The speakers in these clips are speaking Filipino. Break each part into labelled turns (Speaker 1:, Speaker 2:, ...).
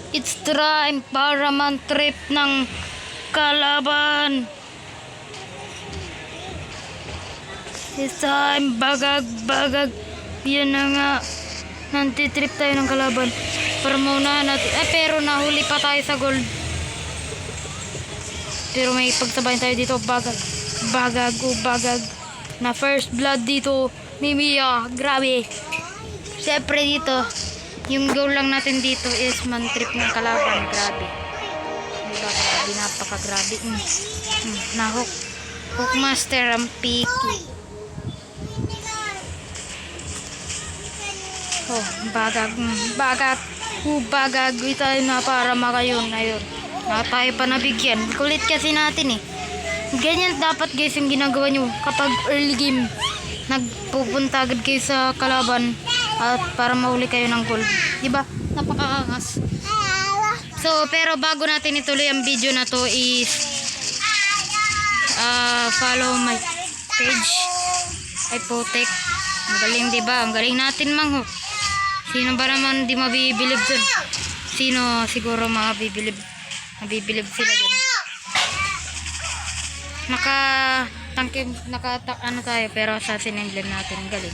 Speaker 1: It's time para man-trip ng kalaban. It's time, bagag. Yan na nga. Nantitrip tayo ng kalaban. Para maunahan natin. Pero nahuli pa tayo sa gold. Pero may pagsabayan tayo dito. Bagag. Na first blood dito. Mimiya. Grabe. Siyempre dito. Yung goal lang natin dito is man-trip ng kalaban. Grabe. Diba? Grabe. Napaka-grabe. Na-hook. Hookmaster ang picky. Oh, bagag. Bagag. Tayo na para makayon. Ayun. Na tayo pa nabigyan. Kulit kasi natin eh. Ganyan dapat guys yung ginagawa nyo kapag early game. Nagpupunta agad kayo sa kalaban at para mahuli kayo ng gold. Diba? Napakaangas. So, pero bago natin ituloy ang video na to is follow my page. Ipotech. Ang galing diba? Ang galing natin manghook. Sino ba naman di mabibilib dun? Sino siguro mabibilib sila dun? Ano tayo pero assassin emblem natin. Galing.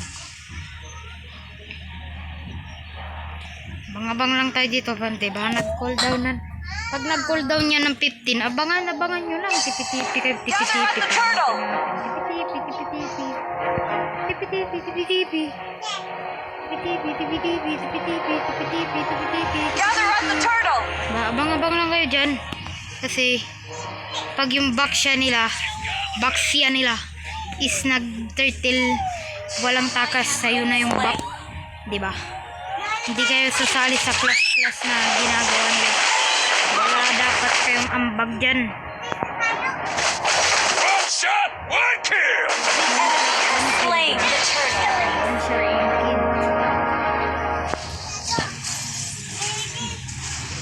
Speaker 1: Abang lang tayo dito, Pante. Baka nag-cooldown. Pag nag-cooldown yan ng 15, abangan nyo lang. Tipi-tipi.
Speaker 2: Gather up the turtle.
Speaker 1: Abang lang kayo dyan. Kasi, pag yung baksya nila is nag-turtle, walang takas, sa'yo na yung back. Diba? Hindi kayo sasali sa class na ginagawa nila. Wala dapat kayong ambag dyan.
Speaker 2: One shot, one kill. Slain the turtle.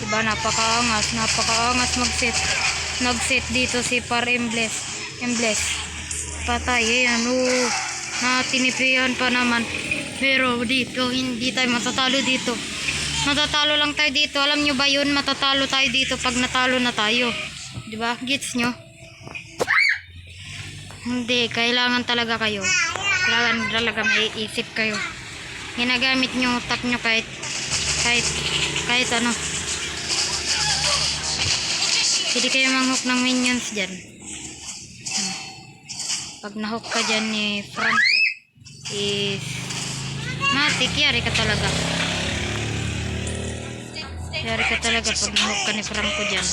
Speaker 1: Diba, napakaangas mag-set dito si Par Embles. Patay, ayan, natinipihan pa naman. Pero dito, hindi tayo matatalo dito. Matatalo lang tayo dito. Alam nyo ba yun? Matatalo tayo dito pag natalo na tayo. Diba? Gets nyo? Hindi, kailangan talaga kayo. Kailangan talaga may isip kayo. Ginagamit nyo utak nyo kahit ano. Hindi kayo manghook ng minions dyan. Pag nahook ka dyan ni Franco is matik, yari ka talaga pag nahook ka ni Franco dyan.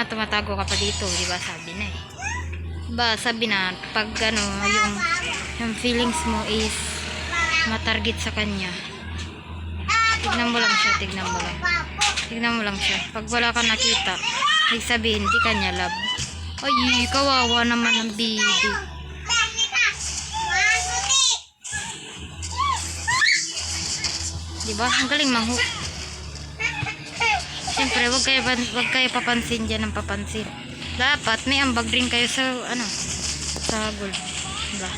Speaker 1: Tumatago ka pa dito, diba? Sabi na pag ano, yung feelings mo is matarget sa kanya, tignan mo lang siya. Pag wala ka nakita, ibig sabihin hindi kanya love. Ay, kawawa naman ang baby. Diba? Ang galing manghook. Siyempre, wag kayo papansin dyan ng papansin. Dapat may ambag rin kayo sa gold. Diba?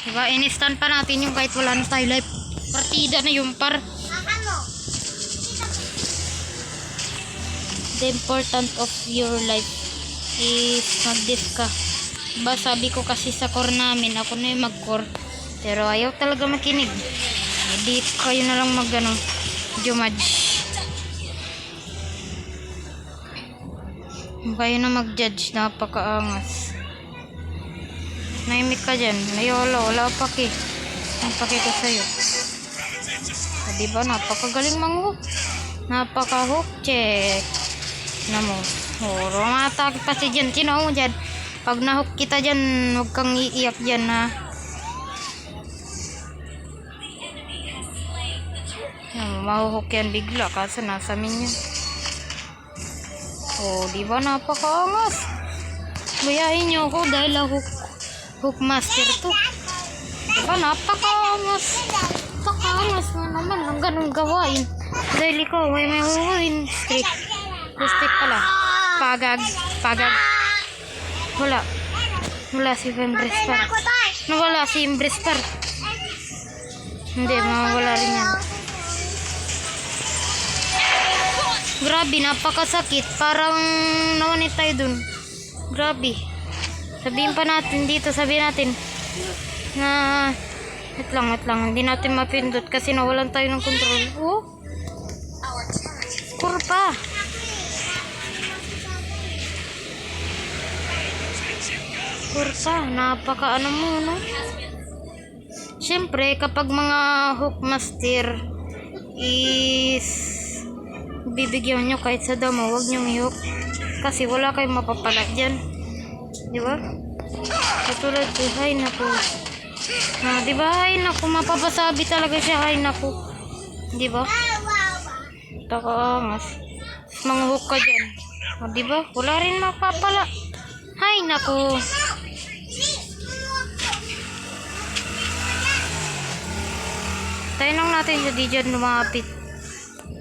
Speaker 1: Diba? In-stand pa natin yung kahit wala na tayo life. Partida na yung par. The important of your life is mag-diff ka. Diba, sabi ko kasi sa core namin, ako na yung mag-core. Pero ayaw talaga makinig. Hindi kayo na lang jumudge. Kayo na mag-judge, napakaangas. Naimik ka dyan. Wala paki. Ang paki ko sa'yo. Diba, napakagaling manghook. Napaka-hook check. Namo. Rumatake pa si dyan. Sino mo dyan? Pag nahook kita dyan, huwag kang iiyak dyan ha. Mahuhook yan bigla kasi nasa minion. Diba napakaangas. Bayahin nyo ako dahil hookmaster to. Diba napakaangas. Napakaangas mo naman ang ganun gawain. Dahil ikaw ay may huhuin. Stick pala. Pagag. Wala. Wala si Embrespar. Nawala si Embrespar. Hindi, mawawala rin yan. Grabe, napakasakit. Parang nawanit tayo dun. Grabe. Sabihin pa natin dito, sabihin natin na wait lang. Hindi natin mapindot kasi nawalan tayo ng control. Oh. Kurpa. Napaka ano mo, no? Siyempre, kapag mga hookmaster is bibigyan nyo kahit sa damo, huwag nyo i-hook. Kasi wala kayong mapapala dyan. Di ba? Katulad ko, hay naku. Di ba, hay naku, mapapasabi talaga siya, hay naku. Di ba? Takaangas. Mga hook ka dyan. Di ba? Wala rin mapapala. Hay naku. Tayo lang natin siya, di dyan lumapit.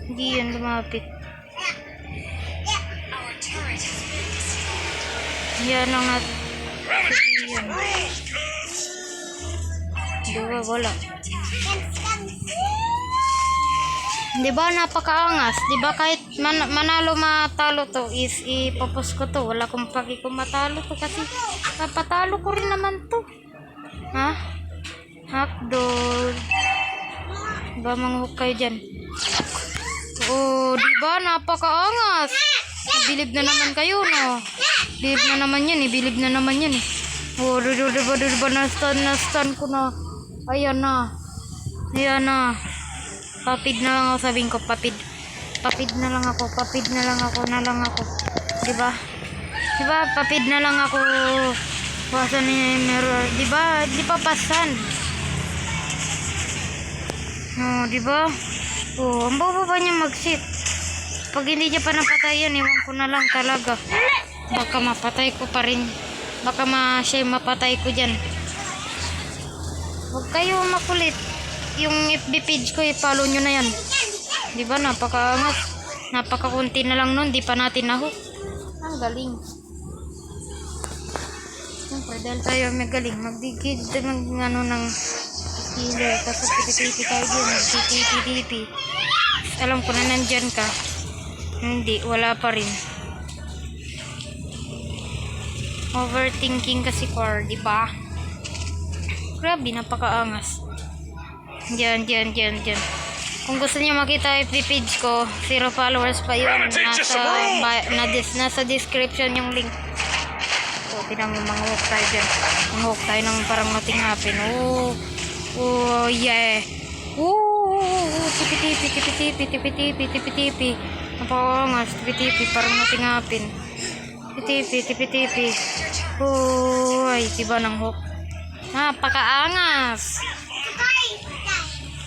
Speaker 1: Hindi yan lumapit. Yan lang natin. Hindi yan. Diba, wala. Diba, napakaangas. Diba, kahit manalo matalo to is ipapos ko to. Wala kong paki kung matalo to kasi patalo ko rin naman to. Ha? Hakdol. Diba, manghook kayo dyan. Oh, diba, napakaangas. Bilib na naman kayo, no? Bilib na naman yan, eh. Oh, diba, na-stun ko na. Ayan na. Papid na lang ako, sabihin ko, papid na lang ako. Diba? Papid na lang ako. Wasan niya yung mirror. Diba? Di pa pasan. Oh, diba? Oh, ang baba niya mag-sit. Pag hindi niya pa napatay yan, iwan ko na lang talaga. Baka mapatay ko pa rin. Baka siya mapatay ko dyan. Huwag kayo makulit. Yung FB page ko, i-follow nyo na yan. Diba, napakaangas. Napakakunti na lang nun, di pa natin nahook. Ang galing. Siyempre, dahil tayo magaling, magdigid ng healer. Tapos titi tayo din, titi. Alam ko na nandyan ka. Hindi, wala pa rin. Overthinking kasi core, diba? Grabe, napakaangas. Diyan. Kung gusto niyo makita FB page ko, 0 followers pa yun. Nasa description yung link. So, tinang manghook tayo dyan. Manghook tayo ng parang nothing happen. Oh, yeah. Tipi-tipi. Napakaangas, tipi-tipi, parang nothing happen. Tipi-tipi. Oh, ay, diba ng hook? Napakaangas.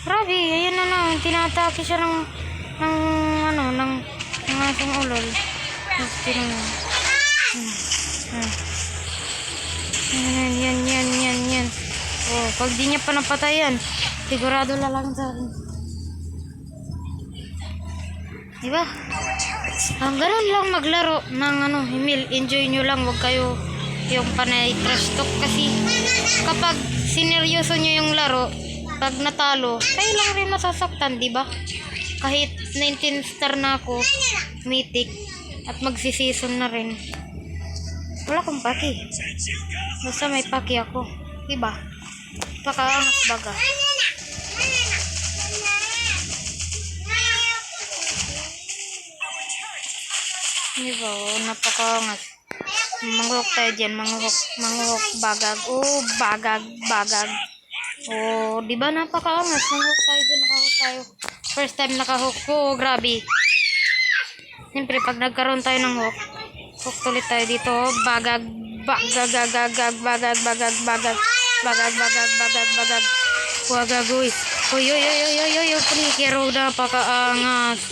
Speaker 1: Grabe, ayan na lang. Tinatake siya ng asong ulol. Yan. Oh, pag di niya pa napatayan, sigurado lalang sa akin. Diba? Ganun lang maglaro ng Himil. Enjoy nyo lang. Huwag kayo yung panay trash talk kasi kapag sineryoso nyo yung laro, pag natalo, kayo lang rin masasaktan, diba? Kahit 19 star na ako, mythic, at magsisison na rin. Wala akong paki. Basta may paki ako. Diba? Pakaangas baga. Diba? Napakaangas. Manghook tayo dyan. Manghook bagag. Oh, bagag. Oh, di ba napakaangas? Nakahook tayo dyan, nakahook tayo. First time nakahook ko, grabe. Siyempre, pag nagkaroon tayo ng hook tulit tayo dito. Bagag. Wagag, uy. Uy. Punikero, napakaangas.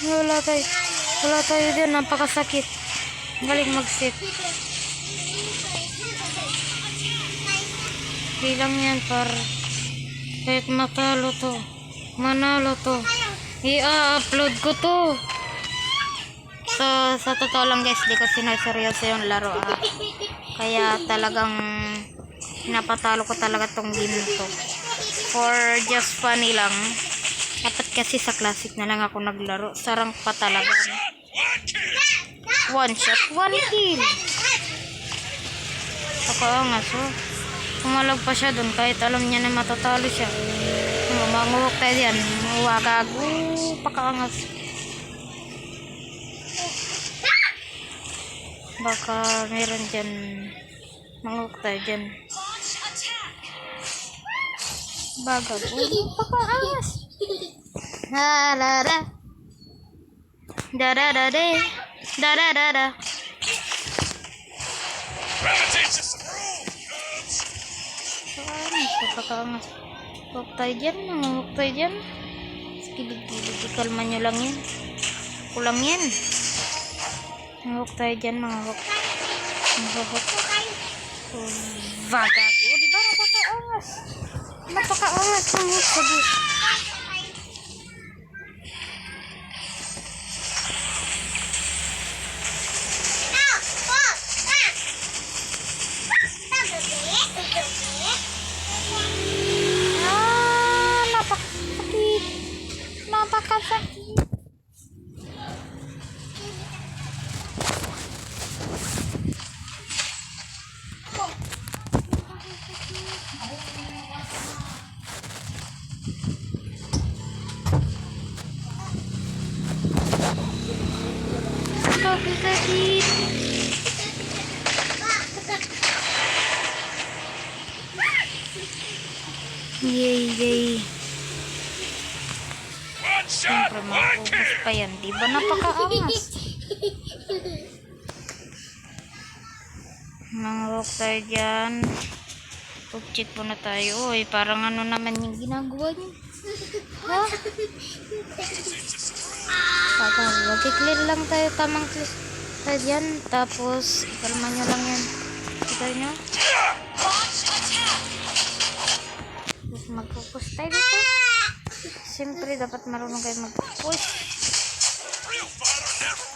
Speaker 1: Wala tayo dyan, napakasakit. Galing mag-sit. Bilang yan kahit manalo to I-upload ko to. So, sa totoo lang guys, di ko sinaseryoso yung laro Kaya talagang napatalo ko talaga tong game to. For just funny lang. Dapat kasi sa classic na lang ako naglaro. Sarang pa talaga. One shot, one kill. Pakaangas Pumalag pa siya dun kahit alam niya na matatalo siya. Manguhok tayo diyan. Wagago. Pakaangas. Baka meron dyan. Manguhok tayo dyan. Bagago. Pakaangas. Da da da. Da da da da. Da da da da. Pakaangas. Huwag tayo dyan. Huwag tayo dyan. Kilig-kilig. Ikalma nyo lang yan. Kulang yan. Huwag tayo dyan mga huwag. Vagago. Diba napakaangas? Napakaangas. Huwag sa bus. Napakasakit. Napakasakit. Napakasakit. Yay. Siyempre makubos pa yan. Diba napakaangas? Manghawak tayo dyan. Pag-check muna tayo. Uy, parang ano naman yung ginagawa niyo. Ha? Mag-clear lang tayo. Tamang clear tayo dyan. Tapos, ikalma nyo lang yan. Kita nyo? Tapos mag-focus tayo dito. Siyempre, dapat marunong kayo mag-push.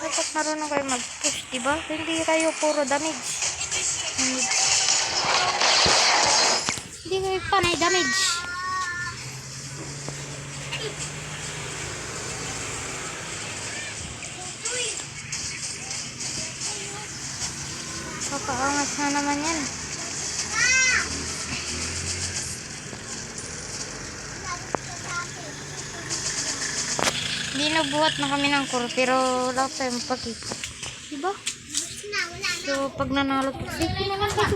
Speaker 1: Dapat marunong kayo mag-push, diba? Hindi kayo puro damage. Hindi kayo panay damage. Pakaangas na naman yan. Hindi nabuhat na kami ng core pero wala tayong pag-ip. Diba? So pag nanalo po, dito na lang tayo.